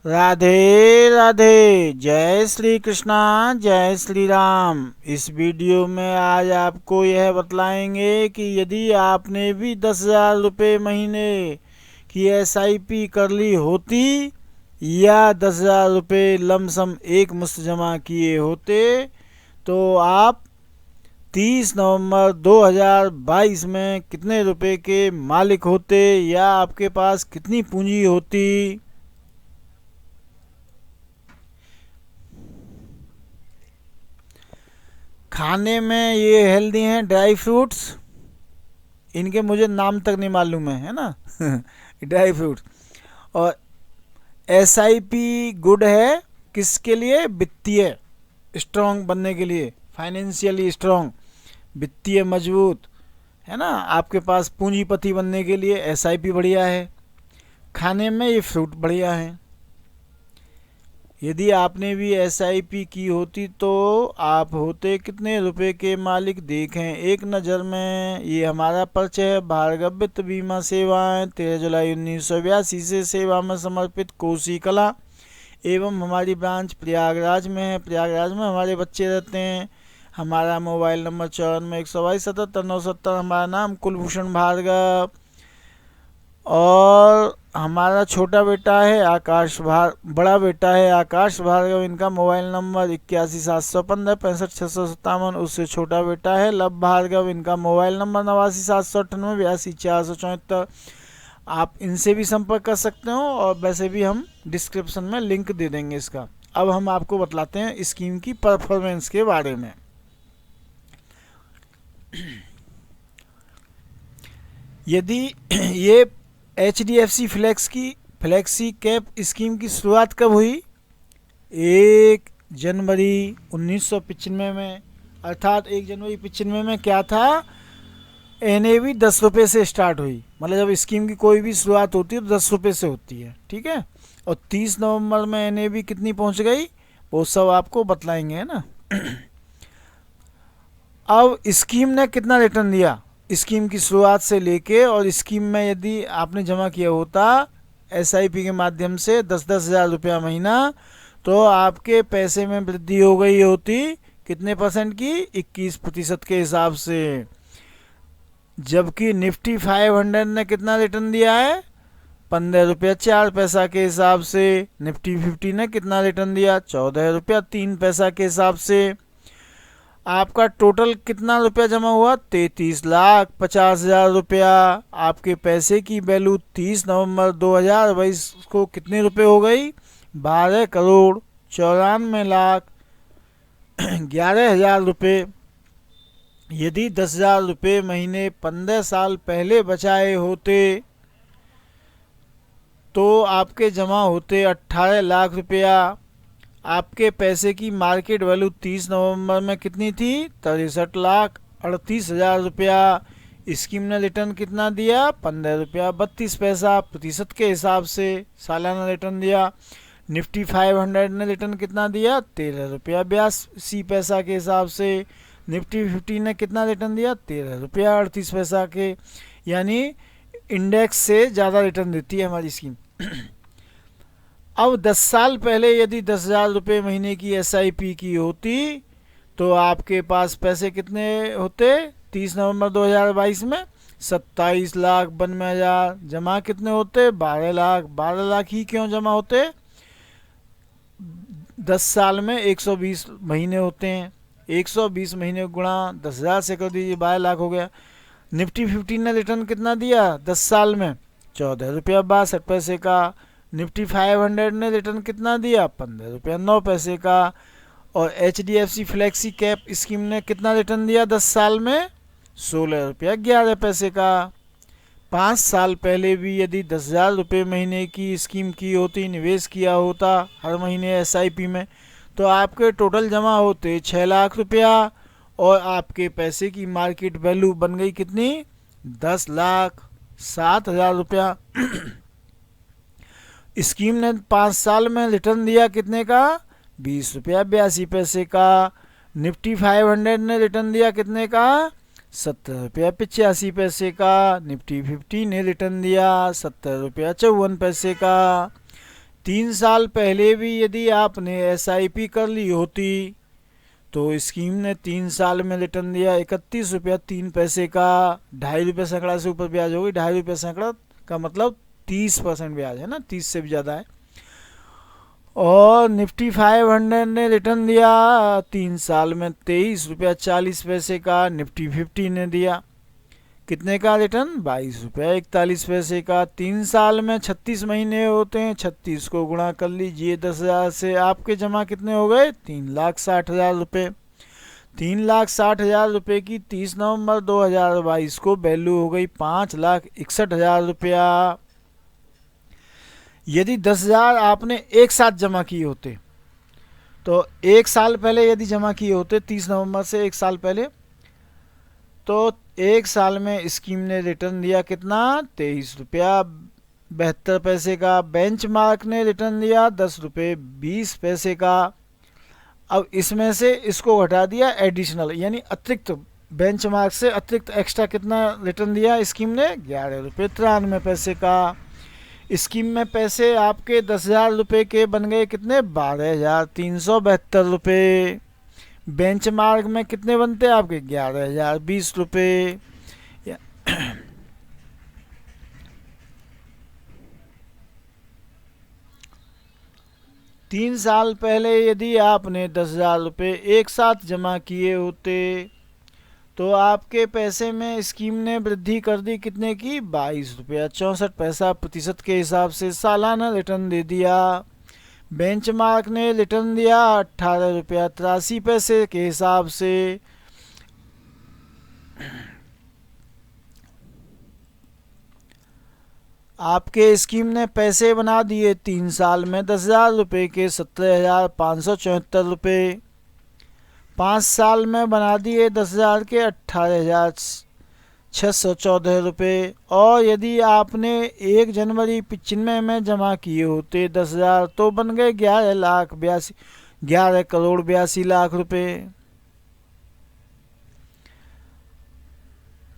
राधे राधे। जय श्री कृष्णा, जय श्री राम। इस वीडियो में आज आपको यह बतलाएंगे कि यदि आपने भी 10,000 रुपये महीने की एसआईपी कर ली होती या 10,000 रुपये लमसम एक मुश्त जमा किए होते तो आप 30 नवंबर 2022 में कितने रुपए के मालिक होते या आपके पास कितनी पूंजी होती। खाने में ये हेल्दी हैं ड्राई फ्रूट्स, इनके मुझे नाम तक नहीं मालूम है ना ड्राई फ्रूट्स। और एसआईपी गुड है किसके लिए? वित्तीय स्ट्रांग बनने के लिए, फाइनेंशियली स्ट्रांग, वित्तीय मजबूत है ना। आपके पास पूंजीपति बनने के लिए एसआईपी बढ़िया है। खाने में ये फ्रूट बढ़िया है। यदि आपने भी एसआईपी की होती तो आप होते कितने रुपए के मालिक, देखें एक नज़र में। ये हमारा परिचय है भार्गव वित्त बीमा सेवाएं, 13 जुलाई 1982 से सेवा में समर्पित कोसी कला एवं हमारी ब्रांच प्रयागराज में है। प्रयागराज में हमारे बच्चे रहते हैं। हमारा मोबाइल नंबर 94 122 77 970। हमारा नाम कुलभूषण भार्गव। और हमारा छोटा बेटा है आकाश बड़ा बेटा है आकाश भार्गव। इनका मोबाइल नंबर 81 715 65 657। उससे छोटा बेटा है लव भार्गव। इनका मोबाइल नंबर 89 798 82 84 74। आप इनसे भी संपर्क कर सकते हो और वैसे भी हम डिस्क्रिप्शन में लिंक दे देंगे इसका। अब हम आपको बतलाते हैं स्कीम की परफॉर्मेंस के बारे में। यदि ये HDFC फ्लेक्सी कैप स्कीम की शुरुआत कब हुई? 1 जनवरी 1995 में। अर्थात 1 जनवरी 1995 में क्या था? NAV 10 रुपये से स्टार्ट हुई। मतलब जब स्कीम की कोई भी शुरुआत होती है तो 10 रुपये से होती है, ठीक है। और 30 नवंबर में NAV कितनी पहुंच गई वो सब आपको बतलाएंगे, है ना। अब स्कीम ने कितना रिटर्न दिया स्कीम की शुरुआत से लेके, और स्कीम में यदि आपने जमा किया होता एसआईपी के माध्यम से 10,000 रुपया महीना तो आपके पैसे में वृद्धि हो गई होती कितने परसेंट की? 21% के हिसाब से। जबकि निफ्टी 500 ने कितना रिटर्न दिया है? 15 रुपया 4 पैसा के हिसाब से। निफ्टी 50 ने कितना रिटर्न दिया? 14 रुपया 3 पैसा के हिसाब से। आपका टोटल कितना रुपया जमा हुआ? 33,50,000 रुपया। आपके पैसे की वैल्यू 30 नवंबर 2022 को कितने रुपए हो गई? 12,94,11,000 रुपये। यदि 10,000 रुपये महीने 15 साल पहले बचाए होते तो आपके जमा होते 18 लाख रुपया। आपके पैसे की मार्केट वैल्यू 30 नवंबर में कितनी थी? 63,38,000 रुपया। स्कीम ने रिटर्न कितना दिया? 15 रुपया 32 पैसा प्रतिशत के हिसाब से सालाना रिटर्न दिया। निफ्टी 500 ने रिटर्न कितना दिया? 13 रुपया 82 पैसा के हिसाब से। निफ्टी 50 ने कितना रिटर्न दिया? 13 रुपया 38 पैसा के। यानी इंडेक्स से ज़्यादा रिटर्न देती है हमारी स्कीम। अब 10 साल पहले यदि 10,000 रुपये महीने की एसआईपी की होती तो आपके पास पैसे कितने होते? 30 नवंबर 2022 में 27,92,000। जमा कितने होते? 12 लाख। 12 लाख ही क्यों जमा होते? 10 साल में 120 महीने होते हैं। 120 महीने गुणा 10,000 से कर दीजिए, 12 लाख हो गया। निफ्टी 50 ने रिटर्न कितना दिया 10 साल में? 14 रुपया 62 पैसे का। निफ्टी 500 ने रिटर्न कितना दिया? 15 रुपया 9 पैसे का। और HDFC फ्लेक्सी कैप स्कीम ने कितना रिटर्न दिया 10 साल में? 16 रुपया 11 पैसे का। 5 साल पहले भी यदि 10,000 रुपये महीने की स्कीम की होती, निवेश किया होता हर महीने एसआईपी में, तो आपके टोटल जमा होते 6 लाख रुपया और आपके पैसे की मार्केट वैल्यू बन गई कितनी? 10,07,000 रुपया। स्कीम ने 5 साल में रिटर्न दिया कितने का? 20 रुपया 82 पैसे का। निफ्टी 500 ने रिटर्न दिया कितने का? 70 रुपया 85 पैसे का। निफ्टी 50 ने रिटर्न दिया 70 रुपया 54 पैसे का। 3 साल पहले भी यदि आपने SIP कर ली होती तो स्कीम ने 3 साल में रिटर्न दिया 31 रुपया 3 पैसे का, 2.5 रुपये सैकड़ा से ऊपर ब्याज होगी। 2.5 रुपये सैकड़ा का मतलब 30% ब्याज है ना, 30 से भी ज़्यादा है। और निफ्टी 500 ने रिटर्न दिया 3 साल में 23 रुपया 40 पैसे का। निफ्टी 50 ने दिया कितने का रिटर्न? 22 रुपया 41 पैसे का। 3 साल में 36 महीने होते हैं, 36 को गुणा कर लीजिए 10,000 से, आपके जमा कितने हो गए? 3,60,000 रुपये। 3,60,000 रुपये की 30 नवंबर 2022 को वैल्यू हो गई 5,61,000 रुपया। यदि 10,000 आपने एक साथ जमा किए होते तो एक साल पहले यदि जमा किए होते 30 नवंबर से एक साल पहले, तो एक साल में स्कीम ने रिटर्न दिया कितना? 23 रुपया 72 पैसे का। बेंचमार्क ने रिटर्न दिया 10 रुपये 20 पैसे का। अब इसमें से इसको घटा दिया एडिशनल, यानी अतिरिक्त, बेंचमार्क से अतिरिक्त एक्स्ट्रा कितना रिटर्न दिया स्कीम ने? 11 रुपये 93 पैसे का। स्कीम में पैसे आपके 10,000 रुपये के बन गए कितने? 12,372 रुपये। बेंचमार्क में कितने बनते हैं आपके? 11,020 रुपये। 3 साल पहले यदि आपने 10,000 रुपये एक साथ जमा किए होते तो आपके पैसे में स्कीम ने वृद्धि कर दी कितने की? 22 रुपया 64 पैसा प्रतिशत के हिसाब से सालाना रिटर्न दे दिया। बेंचमार्क ने रिटर्न दिया 18 रुपया 83 पैसे के हिसाब से। आपके स्कीम ने पैसे बना दिए 3 साल में 10,000 रुपये के 17,574 रुपये। 5 साल में बना दिए 10,000 के 18,614 रुपये। और यदि आपने 1 जनवरी 95 में जमा किए होते 10,000 तो बन गए 11,82,00,000 रुपये,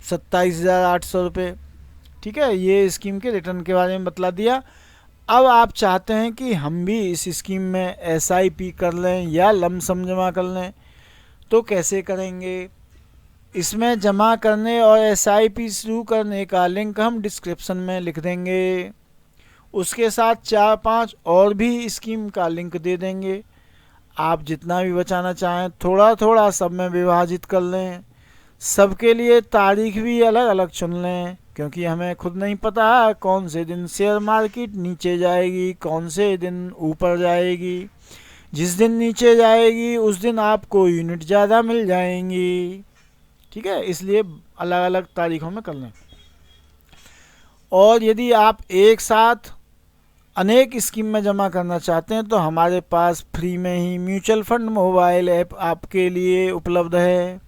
27,800 रुपये। ठीक है, ये स्कीम के रिटर्न के बारे में बतला दिया। अब आप चाहते हैं कि हम भी इस स्कीम में SIP कर लें या लमसम जमा कर लें, तो कैसे करेंगे? इसमें जमा करने और SIP शुरू करने का लिंक हम डिस्क्रिप्शन में लिख देंगे। उसके साथ 4-5 और भी स्कीम का लिंक दे देंगे। आप जितना भी बचाना चाहें थोड़ा थोड़ा सब में विभाजित कर लें। सबके लिए तारीख भी अलग अलग चुन लें, क्योंकि हमें खुद नहीं पता कौन से दिन शेयर मार्केट नीचे जाएगी, कौन से दिन ऊपर जाएगी। जिस दिन नीचे जाएगी उस दिन आपको यूनिट ज़्यादा मिल जाएंगी। ठीक है, इसलिए अलग अलग तारीखों में कर लें। और यदि आप एक साथ अनेक स्कीम में जमा करना चाहते हैं तो हमारे पास फ्री में ही म्यूचुअल फंड मोबाइल ऐप आपके लिए उपलब्ध है।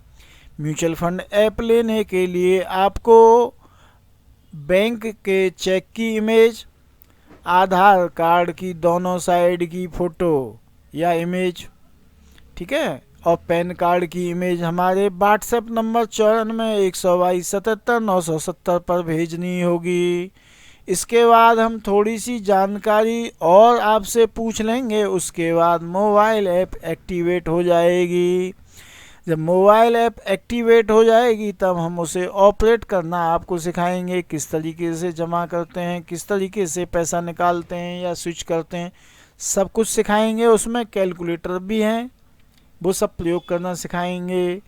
म्यूचुअल फंड ऐप लेने के लिए आपको बैंक के चेक की इमेज, आधार कार्ड की दोनों साइड की फ़ोटो या इमेज, ठीक है, और पैन कार्ड की इमेज हमारे व्हाट्सएप नंबर 94 122 77 970 पर भेजनी होगी। इसके बाद हम थोड़ी सी जानकारी और आपसे पूछ लेंगे, उसके बाद मोबाइल ऐप एक्टिवेट हो जाएगी। जब मोबाइल ऐप एक्टिवेट हो जाएगी तब हम उसे ऑपरेट करना आपको सिखाएंगे, किस तरीके से जमा करते हैं, किस तरीके से पैसा निकालते हैं या स्विच करते हैं, सब कुछ सिखाएंगे। उसमें कैलकुलेटर भी हैं, वो सब प्रयोग करना सिखाएंगे।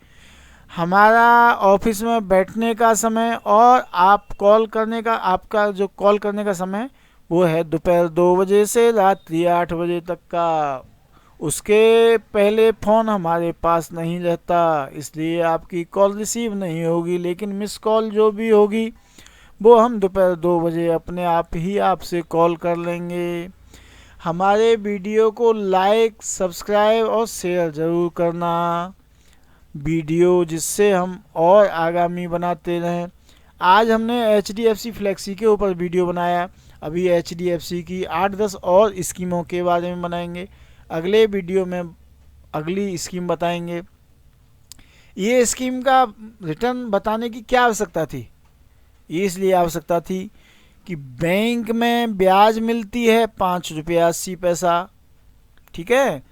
हमारा ऑफिस में बैठने का समय और आप कॉल करने का, आपका जो कॉल करने का समय वो है दोपहर 2 बजे से रात्रि 8 बजे तक का। उसके पहले फ़ोन हमारे पास नहीं रहता, इसलिए आपकी कॉल रिसीव नहीं होगी। लेकिन मिस कॉल जो भी होगी वो हम दोपहर 2 बजे अपने आप ही आपसे कॉल कर लेंगे। हमारे वीडियो को लाइक, सब्सक्राइब और शेयर ज़रूर करना वीडियो, जिससे हम और आगामी बनाते रहें। आज हमने HDFC फ्लेक्सी के ऊपर वीडियो बनाया। अभी HDFC की 8-10 और स्कीमों के बारे में बनाएंगे। अगले वीडियो में अगली स्कीम बताएंगे। ये स्कीम का रिटर्न बताने की क्या आवश्यकता थी? ये इसलिए आवश्यकता थी कि बैंक में ब्याज मिलती है 5 रुपया 80 पैसा, ठीक है।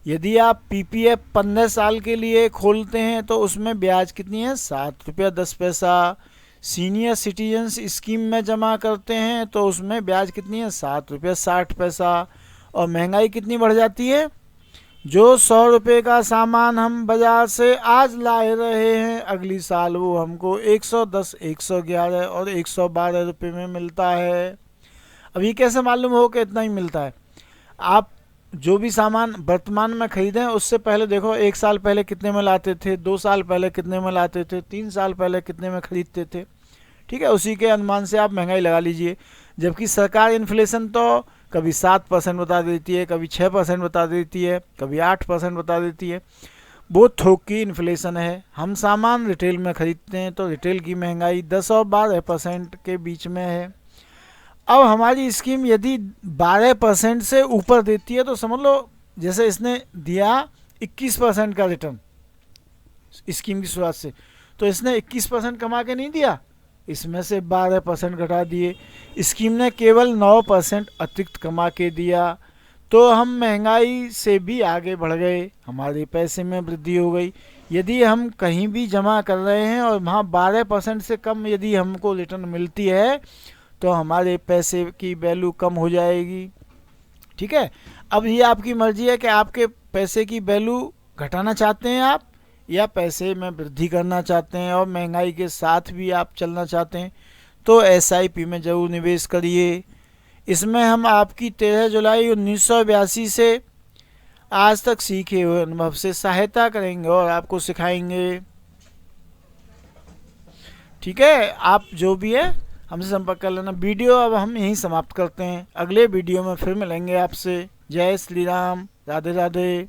यदि आप पीपीएफ 15 साल के लिए खोलते हैं तो उसमें ब्याज कितनी है, 7 रुपया 10 पैसा। सीनियर सिटीजन्स स्कीम में जमा करते हैं तो उसमें ब्याज कितनी है, 7 रुपया 60 पैसा। और महंगाई कितनी बढ़ जाती है, जो 100 रुपये का सामान हम बाजार से आज ला रहे हैं, अगली साल वो हमको 110, 111 और 112 रुपये में मिलता है। अब ये कैसे मालूम हो कि इतना ही मिलता है। आप जो भी सामान वर्तमान में खरीदें उससे पहले देखो 1 साल पहले कितने में लाते थे, 2 साल पहले कितने में लाते थे, 3 साल पहले कितने में खरीदते थे, ठीक है। उसी के अनुमान से आप महंगाई लगा लीजिए। जबकि सरकार इन्फ्लेशन तो कभी 7% बता देती है, कभी 6% बता देती है, कभी 8% बता देती है। वो थोक की इन्फ्लेशन है। हम सामान रिटेल में खरीदते हैं तो रिटेल की महंगाई 10 और 12% के बीच में है। अब हमारी स्कीम यदि 12% से ऊपर देती है तो समझ लो जैसे इसने दिया 21% का रिटर्न स्कीम की शुरुआत से, तो इसने 21% कमा के नहीं दिया, इसमें से 12% घटा दिए, स्कीम ने केवल 9% अतिरिक्त कमा के दिया। तो हम महंगाई से भी आगे बढ़ गए, हमारे पैसे में वृद्धि हो गई। यदि हम कहीं भी जमा कर रहे हैं और वहाँ 12% से कम यदि हमको रिटर्न मिलती है तो हमारे पैसे की वैल्यू कम हो जाएगी, ठीक है। अब ये आपकी मर्जी है कि आपके पैसे की वैल्यू घटाना चाहते हैं आप, या पैसे में वृद्धि करना चाहते हैं और महंगाई के साथ भी आप चलना चाहते हैं। तो एसआईपी में ज़रूर निवेश करिए। इसमें हम आपकी 13 जुलाई 1982 से आज तक सीखे हुए अनुभव से सहायता करेंगे और आपको सिखाएंगे, ठीक है। आप जो भी है हमसे संपर्क कर लेना। वीडियो अब हम यहीं समाप्त करते हैं, अगले वीडियो में फिर मिलेंगे आपसे। जय श्री राम, राधे राधे।